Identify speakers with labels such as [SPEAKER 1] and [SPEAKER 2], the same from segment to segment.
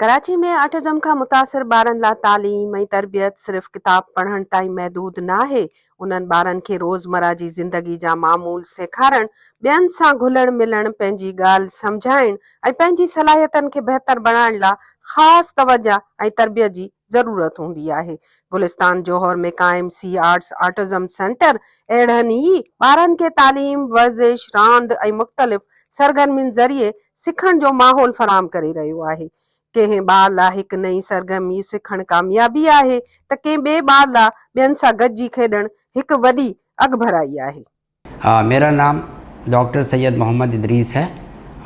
[SPEAKER 1] कराची में ऑटिज़म खां मुतासिर ॿारनि लाइ तालीम ऐं तरबियत सिर्फ़ किताब पढ़ण ताईं महदूद न आहे। उन्हनि ॿारनि खे रोज़मर्रा जी ज़िंदगी जा मामूल सेखारण, ॿियनि सां घुलण मिलण, पंहिंजी ॻाल्हि समुझाइण ऐं पंहिंजी सलाहियतनि खे बहितर बणाइण लाइ ख़ासि तवजा ऐं तरबियत जी ज़रूरत हूंदी आहे। गुलिस्तान जौहर में क़ाइम सी आर्ट्स ऑटिज़म सेंटर अहिड़नि ई ॿारनि खे तालीम, वर्ज़िश, रांदि ऐं मुख़्तलिफ़ सरगर्मियुनि ज़रिए सिखण जो माहौल फराहम करे रहियो आहे। कंहिं ॿार लाइ हिकु नई सरगर्मी सिखणु कामयाबी आहे त कंहिं ॿिए ॿार लाइ ॿियनि सां गॾिजी खेॾणु हिकु वॾी अगभराई आहे।
[SPEAKER 2] मेरा नाम डॉक्टर सैयद मोहम्मद इदरीस है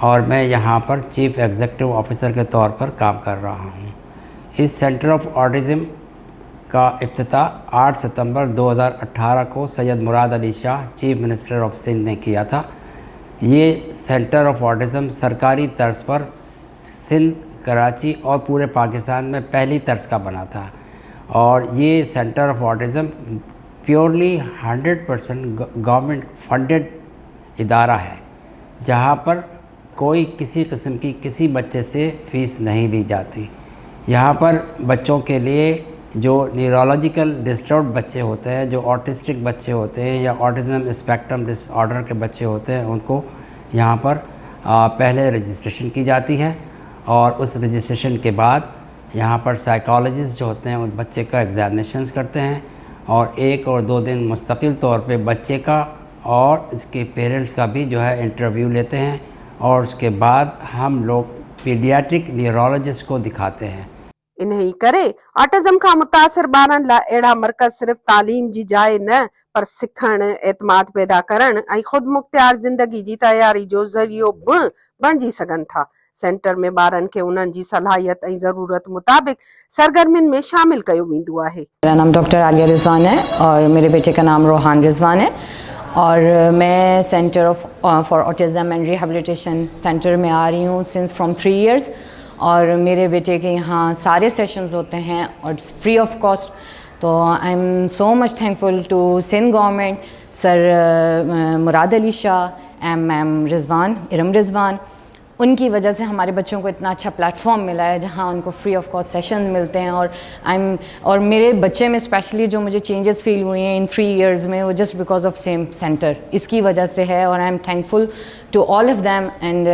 [SPEAKER 2] और मैं यहाँ पर चीफ एग्जीक्यूटिव ऑफिसर के तौर पर काम कर रहा हूँ। इस सेंटर ऑफ ऑटिज़म का इफ्तिताह 8 सितंबर 2018 को Syed Murad Ali Shah chief minister of Sindh ने किया था। ये सेंटर ऑफ ऑटिज़म सरकारी तर्ज पर सिंध, कराची और पूरे पाकिस्तान में पहली तर्ज का बना था और ये centre of autism purely 100% government funded इदारा है, जहाँ पर कोई किसी किस्म की किसी बच्चे से फ़ीस नहीं ली जाती। यहाँ पर बच्चों के लिए जो न्यूरोलॉजिकल डिस्टर्ब बच्चे होते हैं, जो ऑटिस्टिक बच्चे होते हैं या ऑटिज़म स्पेक्ट्रम डिसऑर्डर के बच्चे होते हैं, उनको यहाँ पर पहले रजिस्ट्रेशन की जाती है और उस रजिस्ट्रेशन के बाद यहाँ पर साइकोलॉजिस्ट जो होते हैं उस बच्चे का एग्जामिनेशंस करते हैं और 1 और 2 दिन मुस्तकिल तौर पे बच्चे का और इसके पेरेंट्स का भी जो है इंटरव्यू लेते हैं और उसके बाद हम लोग पीडियाट्रिक न्यूरोलॉजिस्ट को दिखाते हैं।
[SPEAKER 1] इन्ही करे ऑटिज़म खां मुतासिर ॿारनि लाइ अहिड़ा मर्कज़ सिर्फ़ तालीम जी जाइ न पर सिखण, एतमाद पैदा करण ऐं ख़ुदि मुख्तियार ज़िंदगी जी तयारी जो ज़रियो बि बणिजी सघनि था। सेंटर में ॿारनि खे उन्हनि जी सलाहियत ऐं ज़रूरत मुताबिक़ सरगर्मियुनि में शामिल कयो वेंदो आहे।
[SPEAKER 3] मेरा नाम डॉक्टर आलिया रिजवान है और मेरे बेटे का नाम रोहान रिजवान है और मैं centre for autism and rehabilitation centre में आ रही हूँ सिंस फ्रॉम 3 इयर्स और मेरे बेटे के यहाँ सारे सेशंस होते हैं और इट्स फ्री ऑफ कॉस्ट। तो I am so much thankful to Sindh government, sir Murad Ali Shah and ma'am Rizwan, Iram Rizwan. उनकी वजह से हमारे बच्चों को इतना अच्छा प्लेटफॉर्म मिला है जहाँ उनको फ्री ऑफ कॉस्ट सेशन मिलते हैं और मेरे बच्चे में स्पेशली जो मुझे चेंजेस फील हुए हैं इन 3 इयर्स में, वो just because of same centre, इसकी वजह से है। और I am thankful to all of them and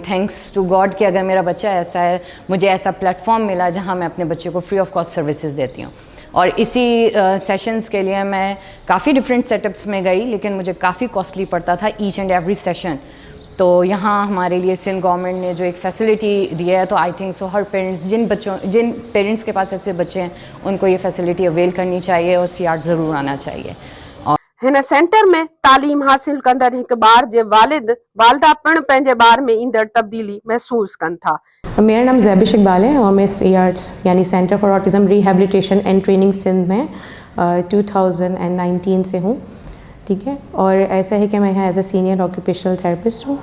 [SPEAKER 3] thanks to God कि अगर मेरा बच्चा ऐसा है, मुझे ऐसा प्लेटफॉर्म मिला जहाँ मैं अपने बच्चे को फ्री ऑफ कॉस्ट सर्विसेज देती हूँ। और इसी सेशंस के लिए मैं काफ़ी डिफरेंट सेटअप्स में गई, लेकिन मुझे काफ़ी कॉस्टली पड़ता था ईच एंड एवरी सेशन। तो यहाँ हमारे लिए सिंध गवर्नमेंट ने जो एक फैसिलिटी दिया है, तो आई थिंक सो हर पेरेंट्स, जिन पेरेंट्स के पास ऐसे बच्चे हैं, उनको ये फैसिलिटी अवेल करनी चाहिए और सीआर्ट ज़रूर आना चाहिए।
[SPEAKER 1] हिन सेंटर में तालीम हासिल कंदड़ हिकु ॿार जे वालिदा पिणु पंहिंजे ॿार में ईंदड़ तब्दीली महसूस कनि था।
[SPEAKER 4] मेरा नाम ज़ैबिश इकबाल है और मैं सीआर्ट्स यानी centre for autism rehabilitation and training Sindh में 2019 से हूँ, ठीक है। और ऐसा है कि मैं यहाँ as a senior occupational therapist हूँ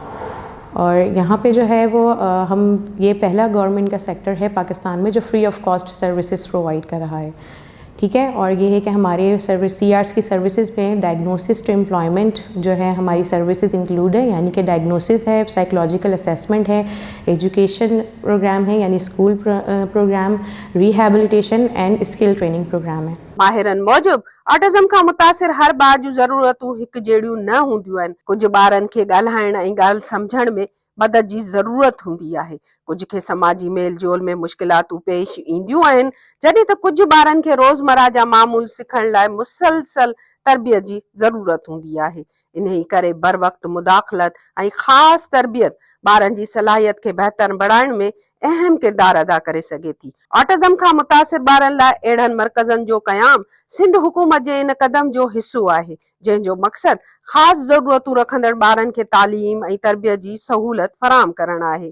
[SPEAKER 4] और यहाँ पे जो है वो हम ये पहला गवर्नमेंट का सेक्टर है पाकिस्तान में जो free of cost services provide कर रहा है, ठीक है। और ये है कि हमारे सीआर्ट्स की सर्विसेज में डायग्नोसिस टू एम्प्लॉयमेंट जो है हमारी सर्विसेज इंक्लूड है, यानी कि डायग्नोसिस है, साइकोलॉजिकल असेसमेंट है, एजुकेशन प्रोग्राम है यानी school programme, rehabilitation and skill training programme है।
[SPEAKER 1] माहिरनि मूजिब ऑटिज़म खां मुतासिर हर ॿार जूं ज़रूरतूं हिकु जहिड़ियूं न हूंदियूं आहिनि। कुझु ॿारनि खे ॻाल्हाइण ऐं ॻाल्हि समुझण में मदद जी ज़रूरत हूंदी आहे, कुझु खे समाजी मेल जोल में मुश्किलातूं पेश ईंदियूं आहिनि, जॾहिं त कुझु ॿारनि खे रोज़मर्रा जा मामूल सिखण लाइ मुसलसल तरबियत जी ज़रूरत हूंदी आहे। इन्ही करे बर वक़्तु मुदाख़लत ऐं ख़ासि तरबियत ॿारनि जी सलाहियत खे बहितर बणाइण में अहम किरदार अदा करे सघे थी। ऑटिज़म खां मुतासिर ॿारनि लाइ अहिड़नि मर्कज़नि जो क़याम सिंध हुकूमत जे इन क़दम जो हिसो आहे, जंहिंजो मक़सदु ख़ासि ज़रूरतूं रखंदड़ ॿारनि खे तालीम ऐं तरबियत जी सहूलत फराहम करणु आहे।